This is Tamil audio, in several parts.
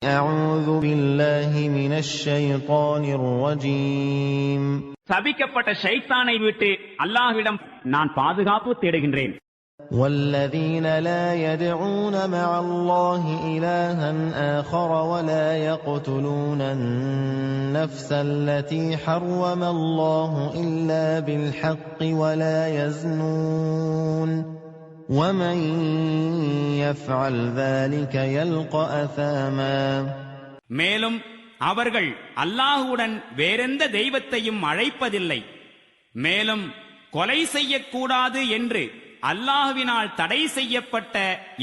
أعوذ بالله من الشيطان الرجيم சபிக்கப்பட்ட ஷைத்தானை விட்டு அல்லாஹ்விடம் நான் பாதுகாப்பு தேடுகின்றேன். والذين لا يدعون مع الله إلها آخر ولا يقتلون النفس التي حرم الله إلا بالحق ولا يزنون ومن يفعل ذلك يلقى أثاما. மேலும் அவர்கள் அல்லாஹுடன் வேறெந்த தெய்வத்தையும் அழைப்பதில்லை. மேலும் கொலை செய்யக்கூடாது என்று அல்லாஹுவினால் தடை செய்யப்பட்ட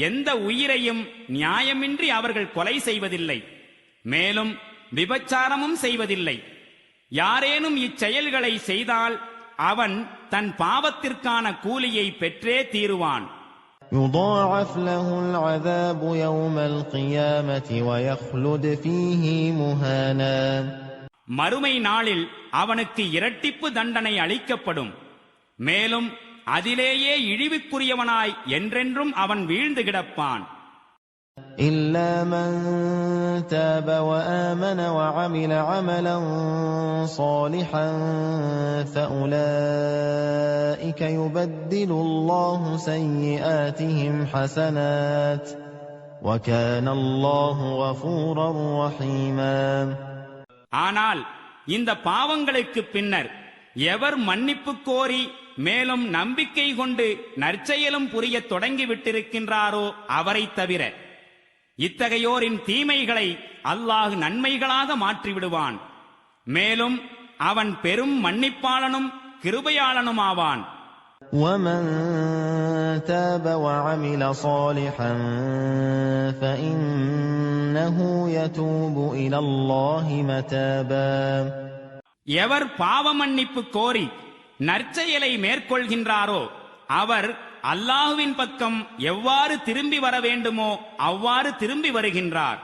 எந்த உயிரையும் நியாயமின்றி அவர்கள் கொலை செய்வதில்லை. மேலும் விபச்சாரமும் செய்வதில்லை. யாரேனும் இச்செயல்களை செய்தால் அவன் தன் பாவத்திற்கான கூலியை பெற்றே தீருவான். يضاعف له العذاب يوم القيامة ويخلد فيه مهانا. மறுமை நாளில் அவனுக்கு இரட்டிப்பு தண்டனை அளிக்கப்படும். மேலும் அதிலேயே இழிவுக்குரியவனாய் என்றென்றும் அவன் வீழ்ந்து கிடப்பான். إلا من تاب وآمن وعمل عملا صالحا فأولئك يبدل الله سيئاتهم حسنات وكان الله غفورا رحيما. ஆனால் இந்த பாவங்களுக்கு பின்னர் எவர் மன்னிப்பு கோரி மேலும் நம்பிக்கை கொண்டு நற்செயலும் புரிய தொடங்கிவிட்டிருக்கின்றாரோ அவரை தவிர இத்தகையோரின் தீமைகளை அல்லாஹ் நன்மைகளாக மாற்றிவிடுவான். மேலும் அவன் பெரும் மன்னிப்பாளனும் கிருபையாளனுமாவான். ومن تاب وعمل صالحا فإنه يتوب إلى الله متابا. எவர் பாவ மன்னிப்பு கோரி நற்செயலை மேற்கொள்கின்றாரோ அவர் அல்லாஹுவின் பக்கம் எவ்வாறு திரும்பி வர வேண்டுமோ அவ்வாறு திரும்பி வருகின்றார்.